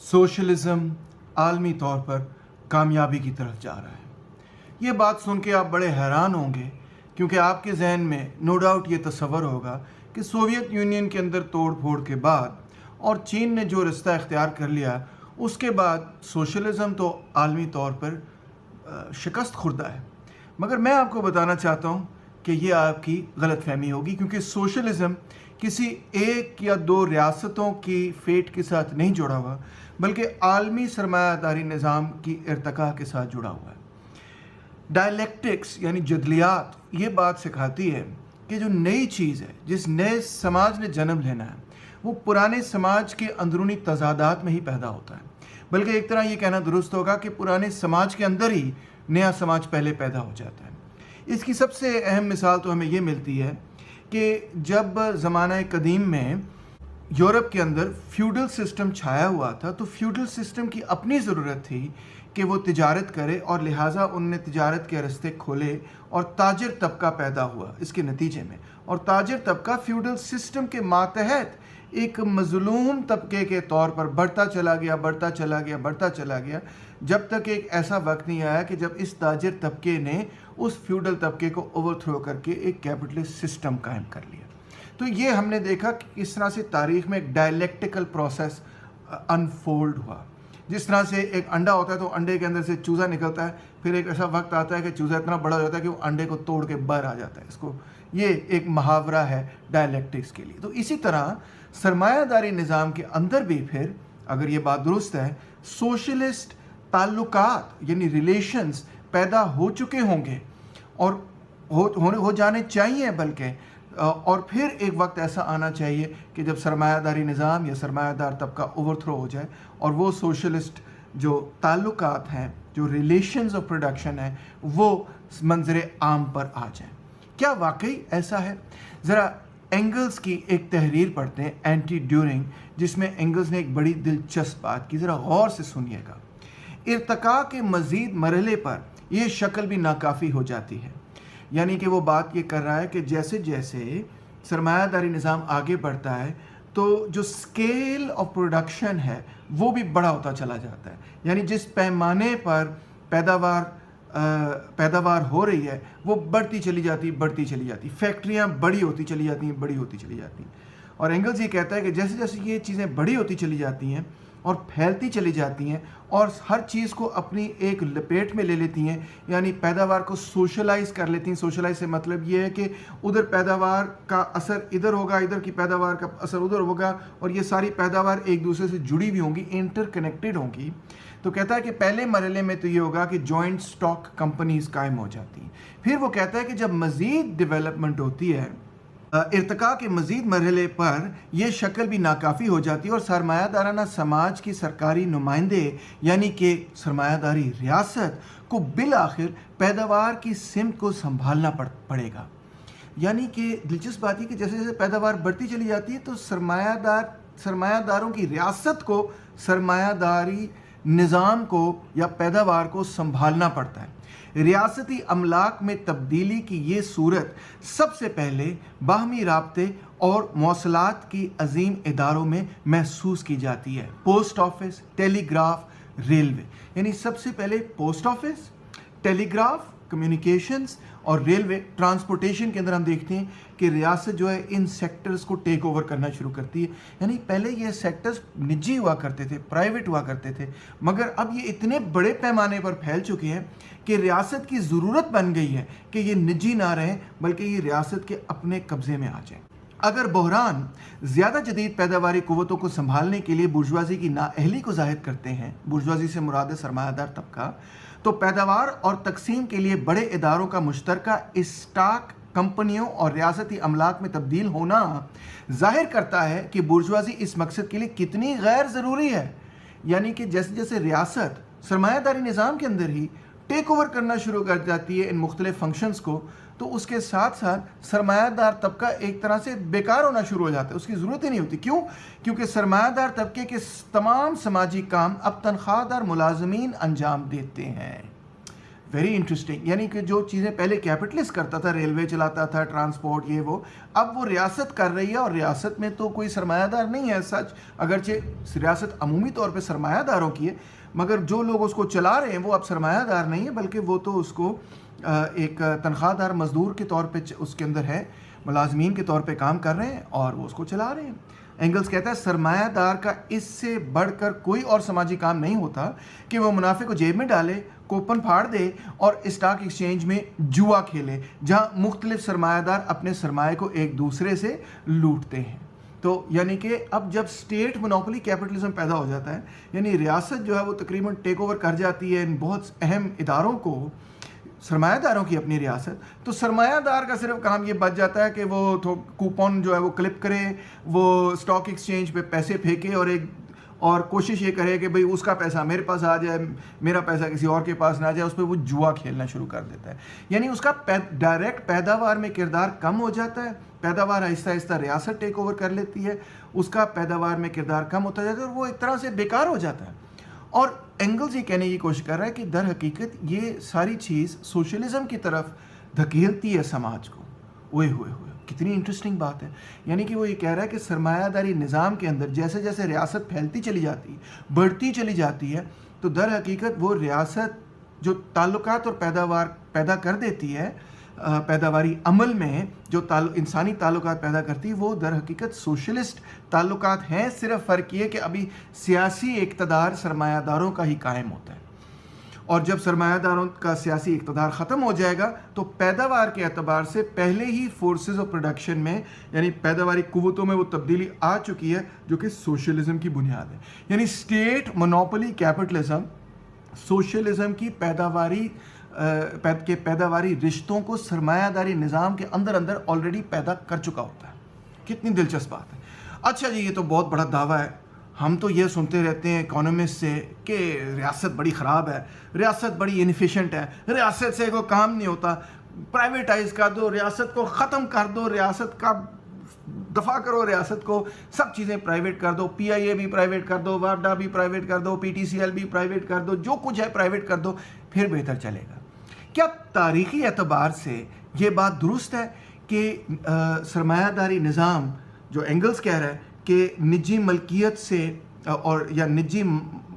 Socialism आलमी तौर पर कामयाबी की तरफ जा रहा है। ये बात सुन के आप बड़े हैरान होंगे, क्योंकि आपके जहन में नो डाउट ये तस्वर होगा कि सोवियत यूनियन के अंदर तोड़ फोड़ के बाद और चीन ने जो रास्ता इख्तियार कर लिया, उसके बाद सोशलिज़म तो आलमी तौर पर शिकस्त खुर्दा है। मगर मैं आपको बताना चाहता हूँ कि ये आपकी गलतफहमी होगी, क्योंकि सोशलिज़म किसी एक या दो रियासतों की फेट के साथ नहीं जुड़ा हुआ, बल्कि आलमी सरमायादारी निज़ाम की इर्तका के साथ जुड़ा हुआ है। डायलेक्टिक्स यानी जदलियात ये बात सिखाती है कि जो नई चीज़ है, जिस नए समाज ने जन्म लेना है, वो पुराने समाज के अंदरूनी तजादात में ही पैदा होता है। बल्कि एक तरह ये कहना दुरुस्त होगा कि पुराने समाज के अंदर ही नया समाज पहले पैदा हो जाता है। इसकी सबसे अहम मिसाल तो हमें ये मिलती है कि जब ज़माना कदीम में यूरोप के अंदर फ्यूडल सिस्टम छाया हुआ था, तो फ्यूडल सिस्टम की अपनी ज़रूरत थी कि वो तिजारत करे, और लिहाजा उनने तिजारत के रास्ते खोले और ताजिर तबका पैदा हुआ इसके नतीजे में। और ताजिर तबका फ्यूडल सिस्टम के मातहत एक मजलूम तबके के तौर पर बढ़ता चला गया, बढ़ता चला गया, बढ़ता चला गया, जब तक एक ऐसा वक्त नहीं आया कि जब इस ताजिर तबके ने उस फ्यूडल तबके को ओवरथ्रो करके एक कैपिटलिस्ट सिस्टम कायम कर लिया। तो ये हमने देखा कि इस तरह से तारीख़ में एक डायलेक्टिकल प्रोसेस अनफोल्ड हुआ। जिस तरह से एक अंडा होता है तो अंडे के अंदर से चूज़ा निकलता है, फिर एक ऐसा वक्त आता है कि चूज़ा इतना बड़ा हो जाता है कि वो अंडे को तोड़ के बाहर आ जाता है। इसको ये एक मुहावरा है डायलेक्टिक्स के लिए। तो इसी तरह सरमायादारी निज़ाम के अंदर भी फिर अगर ये बात दुरुस्त है, सोशलिस्ट ताल्लुकात यानी रिलेशंस पैदा हो चुके होंगे और हो जाने चाहिए, बल्कि और फिर एक वक्त ऐसा आना चाहिए कि जब सरमायादारी निज़ाम या सरमायादार तबका ओवरथ्रो हो जाए और वो सोशलिस्ट जो ताल्लुकात हैं, जो रिलेशंस ऑफ प्रोडक्शन है, वो मंजर आम पर आ जाए। क्या वाकई ऐसा है? ज़रा एंगल्स की एक तहरीर पढ़ते हैं, एंटी ड्यूरिंग, जिसमें एंगल्स ने एक बड़ी दिलचस्प बात की। ज़रा गौर से सुनिएगा। इर्तका के मज़ीद मरहले पर यह शक्ल भी नाकाफ़ी हो जाती है। यानी कि वो बात ये कर रहा है कि जैसे जैसे सरमायादारी निज़ाम आगे बढ़ता है तो जो स्केल ऑफ प्रोडक्शन है वो भी बड़ा होता चला जाता है। यानी जिस पैमाने पर पैदावार हो रही है वो बढ़ती चली जाती, बढ़ती चली जाती, फैक्ट्रियाँ बड़ी होती चली जाती हैं, बड़ी होती चली जाती हैं। और एंगल्स ये कहता है कि जैसे जैसे ये चीज़ें बड़ी होती चली जाती हैं और फैलती चली जाती हैं और हर चीज़ को अपनी एक लपेट में ले लेती हैं, यानी पैदावार को सोशलाइज कर लेती हैं। सोशलाइज से मतलब ये है कि उधर पैदावार का असर इधर होगा, इधर की पैदावार का असर उधर होगा, और ये सारी पैदावार एक दूसरे से जुड़ी हुई होंगी, इंटरकनेक्टेड होंगी। तो कहता है कि पहले मरहले में तो ये होगा कि जॉइंट स्टॉक कंपनीज कायम हो जाती हैं। फिर वो कहता है कि जब मज़ीद डेवलपमेंट होती है, इर्तका के मज़ीद मरहले पर यह शक्ल भी नाकाफ़ी हो जाती है और सरमायादाराना समाज की सरकारी नुमाइंदे यानी कि सरमायादारी रियासत को बिल आखिर पैदावार की सिमत को संभालना पड़ेगा। यानी कि दिलचस्प बात है कि जैसे जैसे पैदावार बढ़ती चली जाती है तो सरमायादारों की रियासत को सरमायादारी निज़ाम को या पैदावार को संभालना पड़ता है। रियासती अमलाक में तब्दीली की ये सूरत सबसे पहले बाहमी राब्ते और मौसलात की अजीम इदारों में महसूस की जाती है। Post office, telegraph, railway. यानी सबसे पहले पोस्ट ऑफिस, टेलीग्राफ, कम्युनिकेशंस और रेलवे ट्रांसपोर्टेशन के अंदर हम देखते हैं कि रियासत जो है इन सेक्टर्स को टेक ओवर करना शुरू करती है। यानी पहले ये सेक्टर्स निजी हुआ करते थे, प्राइवेट हुआ करते थे, मगर अब ये इतने बड़े पैमाने पर फैल चुके हैं कि रियासत की ज़रूरत बन गई है कि ये निजी ना रहें बल्कि ये रियासत के अपने कब्ज़े में आ जाए। अगर बहरान ज़्यादा जदीद पैदावारी कुव्वतों को संभालने के लिए बुर्जुआजी की नाअहली को ज़ाहिर करते हैं, बुर्जुआजी से मुराद सरमायादार तबका, तो पैदावार और तकसीम के लिए बड़े इदारों का मुश्तरका स्टॉक कंपनियों और रियासती अमलाक में तब्दील होना जाहिर करता है कि बुर्जुआजी इस मकसद के लिए कितनी गैर ज़रूरी है। यानी कि जैसे जैसे रियासत सरमायादारी निज़ाम के अंदर ही टेक ओवर करना शुरू कर जाती है इन मुख्तलिफ फंक्शंस को, तो उसके साथ साथ सरमायादार तबका एक तरह से बेकार होना शुरू हो जाता है, उसकी ज़रूरत ही नहीं होती। क्यों? क्योंकि सरमायादार तबके के तमाम समाजी काम अब तनख्वाहदार मुलाजमीन अंजाम देते हैं। Very interesting. यानी कि जो चीज़ें पहले कैपिटलिस्ट करता था, रेलवे चलाता था, ट्रांसपोर्ट, ये वो, अब वो रियासत कर रही है। और रियासत में तो कोई सरमायादार नहीं है सच, अगरचे रियासत अमूमी तौर पे सरमायादारों की है, मगर जो लोग उसको चला रहे हैं वो अब सरमायादार नहीं है, बल्कि वो तो उसको एक तनख्वाहदार मजदूर के तौर पे उसके अंदर है, मुलाजमीन के तौर पे काम कर रहे हैं और वो उसको चला रहे हैं। एंगल्स कहता है सरमायादार का इससे बढ़कर कोई और समाजी काम नहीं होता कि वो मुनाफे को जेब में डाले, कूपन फाड़ दे और स्टॉक एक्सचेंज में जुआ खेले, जहां मुख्तलिफ सरमायादार अपने सरमाए को एक दूसरे से लूटते हैं। तो यानी कि अब जब स्टेट मोनोपोली कैपिटलिज्म पैदा हो जाता है, यानी रियासत जो है वो तकरीबन टेक ओवर कर जाती है इन बहुत अहम इदारों को, सरमायादारों की अपनी रियासत, तो सरमायादार का सिर्फ काम ये बच जाता है कि वो कूपन जो है वो क्लिप करे, वो स्टॉक एक्सचेंज पे पैसे फेंके और कोशिश ये करे कि भाई उसका पैसा मेरे पास आ जाए, मेरा पैसा किसी और के पास ना जाए, उस पर वो जुआ खेलना शुरू कर देता है। यानी उसका डायरेक्ट पैदावार में किरदार कम हो जाता है, पैदावार आहिस्ता आहिस्ता रियासत टेक ओवर कर लेती है, उसका पैदावार में किरदार कम होता जाता है और वो एक तरह से बेकार हो जाता है। और एंगल्स ये कहने की कोशिश कर रहा है कि दर हकीकत ये सारी चीज़ सोशलिज्म की तरफ धकेलती है समाज को। ओए हुए हुए, कितनी इंटरेस्टिंग बात है। यानी कि वो ये कह रहा है कि सरमायादारी निज़ाम के अंदर जैसे जैसे रियासत फैलती चली जाती है, बढ़ती चली जाती है, तो दर हकीकत वो रियासत जो ताल्लुकात और पैदावार पैदा कर देती है, पैदावारी अमल में जो इंसानी ताल्लुकात पैदा करती है, वो दर हकीकत सोशलिस्ट ताल्लुकात हैं। सिर्फ फ़र्क ये कि अभी सियासी इक़्तिदार सरमायादारों का ही कायम होता है, और जब सरमायादारों का सियासी इक़्तिदार ख़त्म हो जाएगा तो पैदावार के एतबार से पहले ही फोर्सेस ऑफ प्रोडक्शन में, यानी पैदावारी कुव्वतों में वो तब्दीली आ चुकी है जो कि सोशलिज्म की बुनियाद है। यानी स्टेट मोनोपोली कैपिटलिज्म सोशलिज्म की पैदावारी रिश्तों को सरमायादारी निज़ाम के अंदर अंदर ऑलरेडी पैदा कर चुका होता है। कितनी दिलचस्प बात है। अच्छा जी, ये तो बहुत बड़ा दावा है। हम तो ये सुनते रहते हैं इकोनॉमिस्ट से कि रियासत बड़ी ख़राब है, रियासत बड़ी इनफिशिएंट है, रियासत से कोई काम नहीं होता, प्राइवेटाइज कर दो, रियासत को ख़त्म कर दो, रियासत का दफ़ा करो, रियासत को सब चीज़ें प्राइवेट कर दो, PIA भी प्राइवेट कर दो, वापडा भी प्राइवेट कर दो, PTCL भी प्राइवेट कर दो, जो कुछ है प्राइवेट कर दो, फिर बेहतर चलेगा। क्या तारीख़ी एतबार से ये बात दुरुस्त है कि सरमायादारी निज़ाम, जो एंगल्स कह रहा है कि निजी मलकियत से और या निजी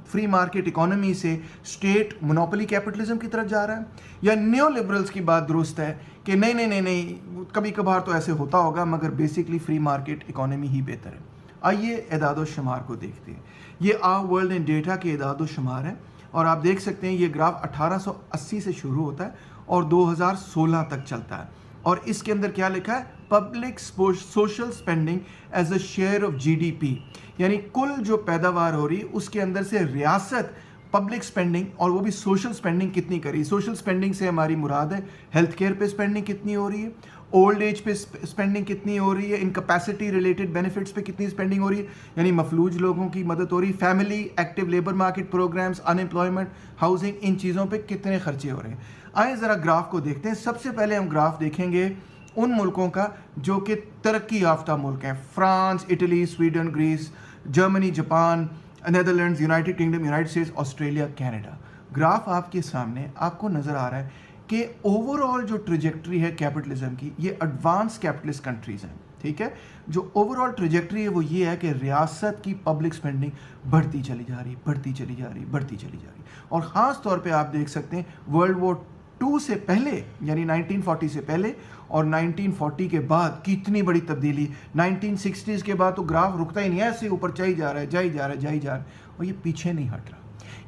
फ्री मार्केट इकोनॉमी से स्टेट मोनोपोली कैपिटलिज्म की तरफ जा रहा है, या न्यो लिबरल्स की बात दुरुस्त है कि नहीं नहीं नहीं नहीं, कभी कभार तो ऐसे होता होगा, मगर बेसिकली फ्री मार्केट इकोनॉमी ही बेहतर है। आइए एदाद शुमार को देखते हैं। ये आवर वर्ल्ड इन डेटा के एदाद शुमार है, और आप देख सकते हैं ये ग्राफ 1880 से शुरू होता है और 2016 तक चलता है, और इसके अंदर क्या लिखा है, public social spending as a share of GDP, यानी कुल जो पैदावार हो रही है उसके अंदर से रियासत पब्लिक स्पेंडिंग, और वो भी सोशल स्पेंडिंग कितनी करी। सोशल स्पेंडिंग से हमारी मुराद है हेल्थ केयर पे स्पेंडिंग कितनी हो रही है, ओल्ड एज पे स्पेंडिंग कितनी हो रही है, इनकैपेसिटी रिलेटेड बेनिफिट्स पे कितनी स्पेंडिंग हो रही है, यानी मफलूज लोगों की मदद हो रही है, family, active labour market programmes, unemployment, housing, इन चीज़ों पे कितने खर्चे हो रहे हैं। आइए ज़रा ग्राफ को देखते हैं। सबसे पहले हम ग्राफ देखेंगे उन मुल्कों का जो कि तरक्की याफ्ता मुल्क हैं, France, Italy, Sweden, Greece, Germany, Japan, Netherlands, United Kingdom, United States, Australia, Canada. Graph आपके सामने आपको नज़र आ रहा है कि ओवरऑल जो ट्रेजेक्ट्री है कैपिटलिज्म की, ये एडवांस कैपिटलिस्ट कंट्रीज़ हैं, ठीक है। जो ओवरऑल ट्रेजेक्ट्री है वो ये है कि रियासत की पब्लिक स्पेंडिंग बढ़ती चली जा रही, बढ़ती चली जा रही, बढ़ती चली जा रही। और ख़ास तौर पे आप देख सकते हैं वर्ल्ड वॉर 2 से पहले, यानी 1940 से पहले और 1940 के बाद कितनी बड़ी तब्दीली। 1960s के बाद तो ग्राफ रुकता ही नहीं है, ऐसे ऊपर जा ही जा रहा है, जा ही जा रहा है, जा ही जा रहा है, और ये पीछे नहीं हट रहा।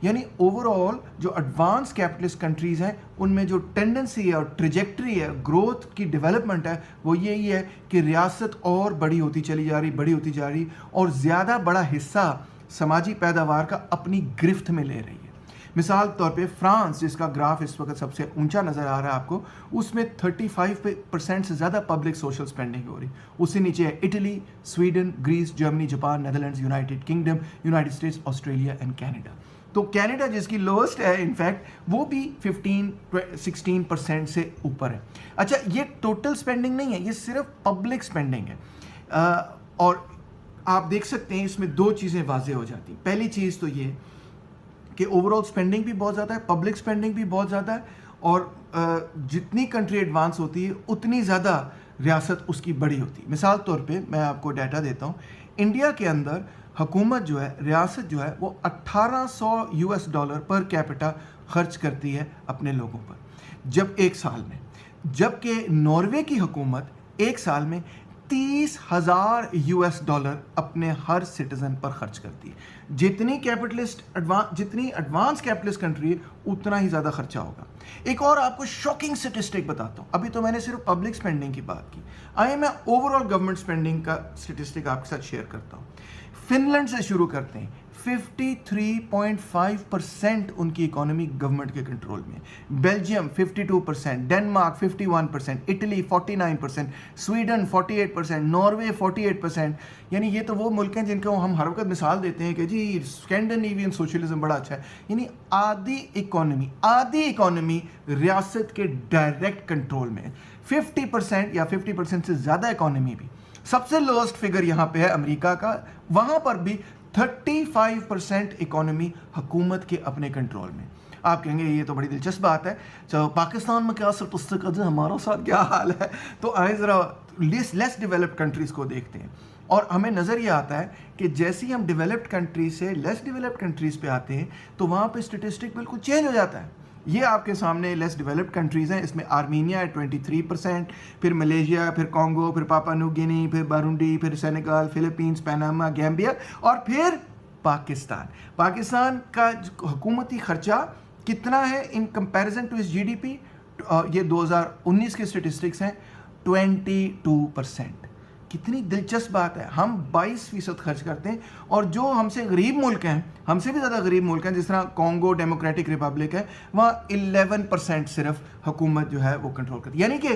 यानी ओवरऑल जो एडवांस कैपिटलिस्ट कंट्रीज़ हैं उनमें जो टेंडेंसी है और ट्रेजेक्ट्री है, ग्रोथ की डेवलपमेंट है, वो यही है कि रियासत और बड़ी होती चली जा रही, बड़ी होती जा रही, और ज़्यादा बड़ा हिस्सा समाजी पैदावार का अपनी गिरफ्त में ले रही है। मिसाल तौर पे फ्रांस, जिसका ग्राफ इस वक्त सबसे ऊंचा नज़र आ रहा है आपको, उसमें 35% से ज़्यादा पब्लिक सोशल स्पेंडिंग हो रही। उससे नीचे है Italy, Sweden, Greece, Germany, Japan, Netherlands, United Kingdom, United States, Australia and Canada. तो कनाडा जिसकी लोएस्ट है इनफैक्ट, वो भी 15-16% से ऊपर है। अच्छा, ये टोटल स्पेंडिंग नहीं है, ये सिर्फ पब्लिक स्पेंडिंग है। और आप देख सकते हैं इसमें दो चीज़ें वाज़ेह हो जाती हैं। पहली चीज़ तो ये कि ओवरऑल स्पेंडिंग भी बहुत ज़्यादा है, पब्लिक स्पेंडिंग भी बहुत ज़्यादा है, और जितनी कंट्री एडवांस होती है उतनी ज़्यादा रियासत उसकी बड़ी होती है। मिसाल तौर पे मैं आपको डाटा देता हूँ, इंडिया के अंदर हुकूमत जो है, रियासत जो है, वो $1800 पर कैपिटा खर्च करती है अपने लोगों पर जब एक साल में, जबकि नॉर्वे की हुकूमत एक साल में $30,000 अपने हर सिटीजन पर खर्च करती है। जितनी एडवांस कैपिटलिस्ट कंट्री है उतना ही ज़्यादा खर्चा होगा। एक और आपको शॉकिंग स्टेटिस्टिक बताता हूँ। अभी तो मैंने सिर्फ पब्लिक स्पेंडिंग की बात की, आइए मैं ओवरऑल गवर्नमेंट स्पेंडिंग का स्टेटिस्टिक आपके साथ शेयर करता हूँ। फिनलैंड से शुरू करते हैं। 53.5% उनकी इकोनॉमी गवर्नमेंट के कंट्रोल में। Belgium 52%, Denmark 51%, Italy 49%, Sweden 48%, Norway 48%। यानी ये तो वो मुल्क हैं जिनको हम हर वक्त मिसाल देते हैं कि जी स्कैंडिनेवियन सोशलिज्म बड़ा अच्छा है। यानी आधी इकोनॉमी रियासत के डायरेक्ट कंट्रोल में। 50% या 50% से ज़्यादा इकोनॉमी भी। सबसे लोएस्ट फिगर यहाँ पे है अमेरिका का, वहाँ पर भी 35% इकोनॉमी हुकूमत के अपने कंट्रोल में। आप कहेंगे ये तो बड़ी दिलचस्प बात है, तो पाकिस्तान में क्या स्टेटिस्टिक है, हमारा साथ क्या हाल है। तो आए ज़रा लेस डेवलप्ड कंट्रीज़ को देखते हैं और हमें नज़र ये आता है कि जैसे ही हम डेवलप्ड कंट्रीज से लेस डेवलप्ड कंट्रीज़ पे आते हैं तो वहाँ पे स्टेटिस्टिक बिल्कुल चेंज हो जाता है। ये आपके सामने लेस डेवलप्ड कंट्रीज़ हैं, इसमें आर्मीनिया है 23%, फिर मलेशिया, फिर कॉन्गो, फिर पापा न्यू गिनी, फिर बुरुंडी, फिर सेनेगल, फिलीपींस, पनामा, गैम्बिया और फिर पाकिस्तान का हुकूमती खर्चा कितना है इन कंपैरिजन टू इस जीडीपी। ये 2019 के स्टेटिस्टिक्स हैं, 22%। कितनी दिलचस्प बात है, हम 22% खर्च करते हैं और जो हमसे गरीब मुल्क हैं, हमसे भी ज़्यादा गरीब मुल्क हैं, जिस तरह कॉन्गो डेमोक्रेटिक रिपब्लिक है, वहाँ 11% सिर्फ हुकूमत जो है वो कंट्रोल करती है। यानी कि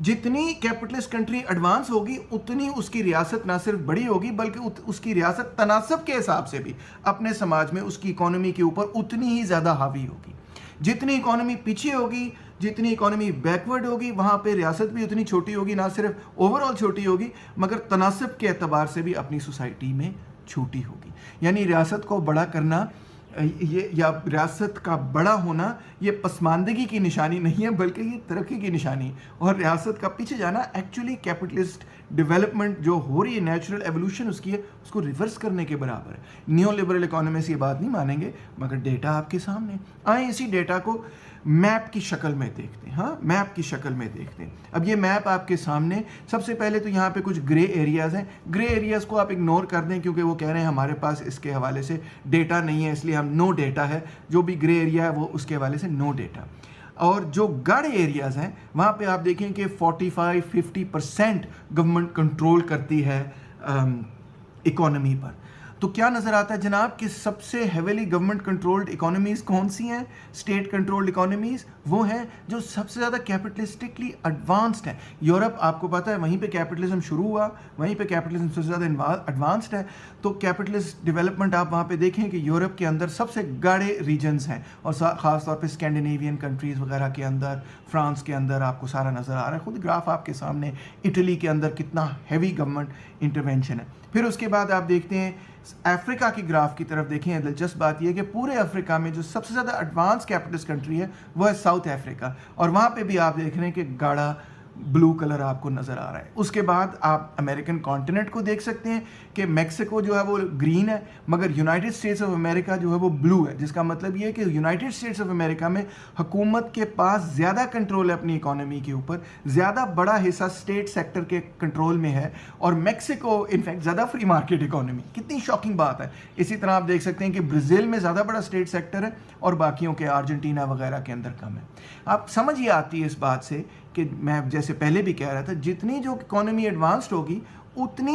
जितनी कैपिटलिस्ट कंट्री एडवांस होगी उतनी उसकी रियासत ना सिर्फ बड़ी होगी बल्कि उसकी रियासत तनासब के हिसाब से भी अपने समाज में उसकी इकोनॉमी के ऊपर उतनी ही ज़्यादा हावी होगी। जितनी इकोनॉमी पीछे होगी, जितनी इकोनॉमी बैकवर्ड होगी, वहाँ पे रियासत भी उतनी छोटी होगी, ना सिर्फ ओवरऑल छोटी होगी मगर तनासब के एतबार से भी अपनी सोसाइटी में छोटी होगी। यानी रियासत को बड़ा करना ये या रियासत का बड़ा होना ये पसमानदगी की निशानी नहीं है बल्कि ये तरक्की की निशानी। और रियासत का पीछे जाना एक्चुअली कैपिटलिस्ट डेवलपमेंट जो हो रही है, नेचुरल एवोल्यूशन उसकी है, उसको रिवर्स करने के बराबर है। नियो लिबरल इकोनॉमिस्ट ये बात नहीं मानेंगे मगर डेटा आपके सामने। आए इसी डेटा को मैप की शक्ल में देखते हैं। हाँ, मैप की शक्ल में देखते हैं। अब ये मैप आपके सामने, सबसे पहले तो यहाँ पे कुछ ग्रे एरियाज़ हैं। ग्रे एरियाज़ को आप इग्नोर कर दें क्योंकि वो कह रहे हैं हमारे पास इसके हवाले से डेटा नहीं है, इसलिए हम नो डेटा है। जो भी ग्रे एरिया है वो उसके हवाले से नो डेटा। और जो गाढ़े एरियाज़ हैं वहाँ पे आप देखें कि 45-50% गवर्नमेंट कंट्रोल करती है इकोनॉमी पर। तो क्या नज़र आता है जनाब कि सबसे हेवीली गवर्नमेंट कंट्रोल्ड इकोनॉमीज़ कौन सी हैं? स्टेट कंट्रोल्ड इकोनॉमीज़ वो हैं जो सबसे ज़्यादा कैपिटलिस्टिकली एडवांस्ड हैं। यूरोप आपको पता है वहीं पे कैपिटलिज्म शुरू हुआ, वहीं पे कैपिटलिज्म सबसे ज़्यादा एडवांस्ड है। तो कैपिटलिस्ट डेवलपमेंट आप वहाँ पे देखें कि यूरोप के अंदर सबसे गाढ़े रीजन्स हैं और ख़ास तौर पे स्कैंडिनेवियन कंट्रीज़ वगैरह के अंदर, फ्रांस के अंदर आपको सारा नज़र आ रहा है। खुद ग्राफ आपके सामने, इटली के अंदर कितना हैवी गवर्नमेंट इंटरवेंशन है। फिर उसके बाद आप देखते हैं अफ्रीका की ग्राफ की तरफ देखें। दिलचस्प बात यह है कि पूरे अफ्रीका में जो सबसे ज़्यादा एडवांस कैपिटलिस्ट कंट्री है वो है साउथ अफ्रीका और वहाँ पे भी आप देख रहे हैं कि गाढ़ा ब्लू कलर आपको नज़र आ रहा है। उसके बाद आप अमेरिकन कॉन्टिनेंट को देख सकते हैं कि मैक्सिको जो है वो ग्रीन है मगर यूनाइटेड स्टेट्स ऑफ अमेरिका जो है वो ब्लू है, जिसका मतलब ये है कि यूनाइटेड स्टेट्स ऑफ अमेरिका में हुकूमत के पास ज़्यादा कंट्रोल है अपनी इकोनॉमी के ऊपर, ज़्यादा बड़ा हिस्सा स्टेट सेक्टर के कंट्रोल में है और मैक्सिको इनफैक्ट ज़्यादा फ्री मार्केट इकोनॉमी। कितनी शॉकिंग बात है। इसी तरह आप देख सकते हैं कि ब्राज़ील में ज़्यादा बड़ा स्टेट सेक्टर है और बाकियों के अर्जेंटीना वगैरह के अंदर कम है। आप समझ ये आती है इस बात से कि मैं जैसे पहले भी कह रहा था, जितनी जो इकोनॉमी एडवांस्ड होगी उतना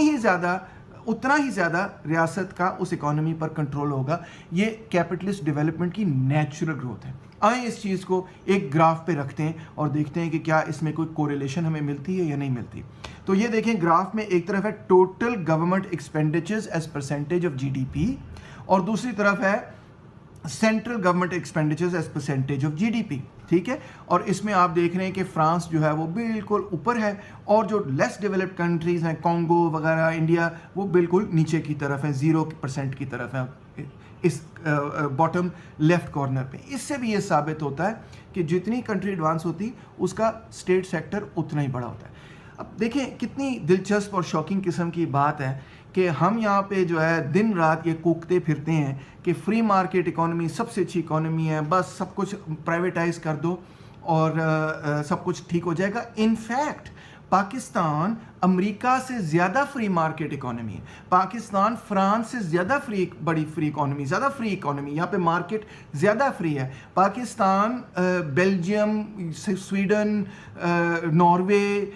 ही ज़्यादा रियासत का उस इकोनॉमी पर कंट्रोल होगा। ये कैपिटलिस्ट डेवलपमेंट की नेचुरल ग्रोथ है। आए इस चीज़ को एक ग्राफ पे रखते हैं और देखते हैं कि क्या इसमें कोई कोरिलेशन हमें मिलती है या नहीं मिलती। तो ये देखें ग्राफ में एक तरफ है total government expenditures as percentage of GDP और दूसरी तरफ है central government expenditures as percentage of GDP. ठीक है, और इसमें आप देख रहे हैं कि फ्रांस जो है वो बिल्कुल ऊपर है और जो लेस डेवलप्ड कंट्रीज़ हैं कॉन्गो वगैरह, इंडिया, वो बिल्कुल नीचे की तरफ है, 0% की तरफ है। इस बॉटम लेफ्ट कॉर्नर पे। इससे भी ये साबित होता है कि जितनी कंट्री एडवांस होती उसका स्टेट सेक्टर उतना ही बड़ा होता है। अब देखें कितनी दिलचस्प और शॉकिंग किस्म की बात है कि हम यहाँ पे जो है दिन रात ये कूकते फिरते हैं कि फ्री मार्केट इकोनॉमी सबसे अच्छी इकोनॉमी है, बस सब कुछ प्राइवेटाइज कर दो और सब कुछ ठीक हो जाएगा। इनफैक्ट पाकिस्तान अमेरिका से ज़्यादा फ्री मार्केट इकोनॉमी है, पाकिस्तान फ्रांस से ज़्यादा बड़ी फ्री इकोनॉमी, ज़्यादा फ्री इकोनॉमी, यहाँ पे मार्केट ज़्यादा फ्री है। Pakistan Belgium, Sweden, Norway,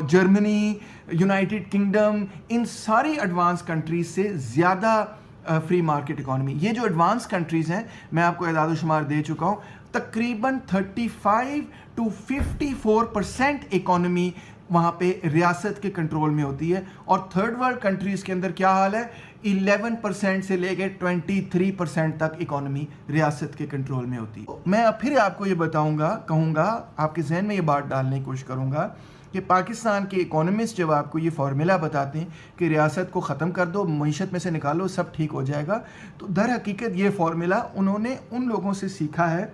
Germany, United Kingdom, इन सारी एडवांस कंट्रीज से ज़्यादा फ्री मार्केट इकोनॉमी। ये जो एडवांस कंट्रीज़ हैं मैं आपको एदाद शुमार दे चुका हूँ, तकरीबन 35 to 54% इकोनॉमी वहाँ पे रियासत के कंट्रोल में होती है। और थर्ड वर्ल्ड कंट्रीज़ के अंदर क्या हाल है, 11% से लेकर 23% तक इकोनॉमी रियासत के कंट्रोल में होती है। मैं अब फिर आपको ये कहूँगा, आपके जहन में ये बात डालने की कोशिश करूँगा कि पाकिस्तान के इकोनॉमिस्ट जब आपको ये फार्मूला बताते हैं कि रियासत को ख़त्म कर दो, मईशत में से निकालो, सब ठीक हो जाएगा, तो दर हकीकत ये फार्मूला उन्होंने उन लोगों से सीखा है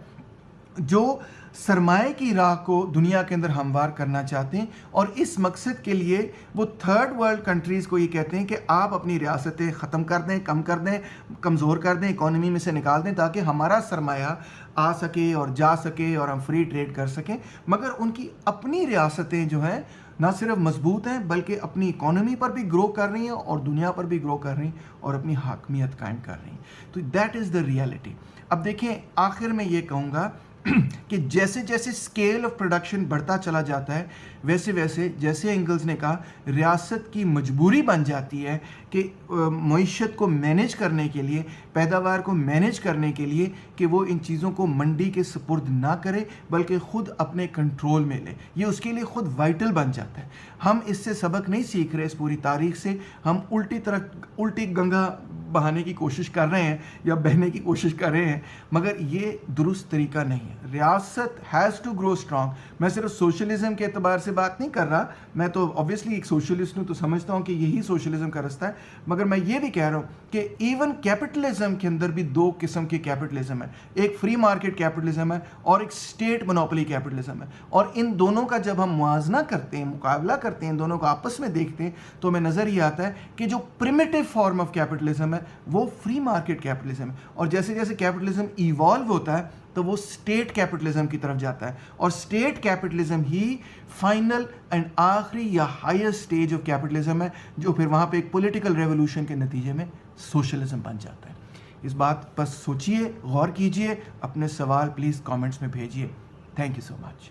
जो सरमाए की राह को दुनिया के अंदर हमवार करना चाहते हैं। और इस मकसद के लिए वो थर्ड वर्ल्ड कंट्रीज़ को ये कहते हैं कि आप अपनी रियासतें ख़त्म कर दें, कम कर दें, कमज़ोर कर दें, इकोनॉमी में से निकाल दें, ताकि हमारा सरमाया आ सके और जा सके और हम फ्री ट्रेड कर सकें। मगर उनकी अपनी रियासतें जो हैं ना सिर्फ मजबूत हैं बल्कि अपनी इकोनॉमी पर भी ग्रो कर रही हैं और दुनिया पर भी ग्रो कर रही हैं और अपनी हाकमियत कायम कर रही हैं। तो दैट इज़ द रियलिटी। अब देखें, आखिर में ये कहूँगा कि जैसे जैसे स्केल ऑफ प्रोडक्शन बढ़ता चला जाता है, वैसे वैसे जैसे एंगल्स ने कहा, रियासत की मजबूरी बन जाती है कि मईशत को मैनेज करने के लिए, पैदावार को मैनेज करने के लिए, कि वो इन चीज़ों को मंडी के सुपुर्द ना करे बल्कि ख़ुद अपने कंट्रोल में ले। ये उसके लिए ख़ुद वाइटल बन जाता है। हम इससे सबक नहीं सीख रहे इस पूरी तारीख से, हम उल्टी गंगा बहाने की कोशिश कर रहे हैं या बहने की कोशिश कर रहे हैं, मगर ये दुरुस्त तरीका नहीं है। रियासत हैज़ टू ग्रो स्ट्रांग। मैं सिर्फ सोशलिज्म के एतबार से बात नहीं कर रहा, मैं तो ऑब्वियसली एक सोशलिस्ट हूँ, तो समझता हूँ कि यही सोशलिज्म का रास्ता है, मगर मैं ये भी कह रहा हूँ कि इवन कैपिटलिज्म के अंदर भी दो किस्म के कैपिटलिज्म है, एक फ्री मार्केट कैपिटलिज्म है और एक स्टेट मोनोपोली कैपिटलिज्म है। और इन दोनों का जब हम मुआवजा करते हैं, मुकाबला करते हैं, इन दोनों को आपस में देखते हैं, तो हमें नज़र ये आता है कि जो प्रिमिटिव फॉर्म ऑफ कैपिटलिज्म है वो फ्री मार्केट कैपिटलिज्म है। और जैसे जैसे कैपिटलिज्म इवॉल्व होता है तो वो स्टेट कैपिटलिज्म की तरफ जाता है, और state capitalism he final and आखिरी या हायर स्टेज ऑफ कैपिटलिज्म है, जो फिर वहाँ पे एक पॉलिटिकल रेवोल्यूशन के नतीजे में सोशलिज्म बन जाता है। इस बात पर सोचिए, गौर कीजिए, अपने सवाल प्लीज़ कमेंट्स में भेजिए। Thank you so much.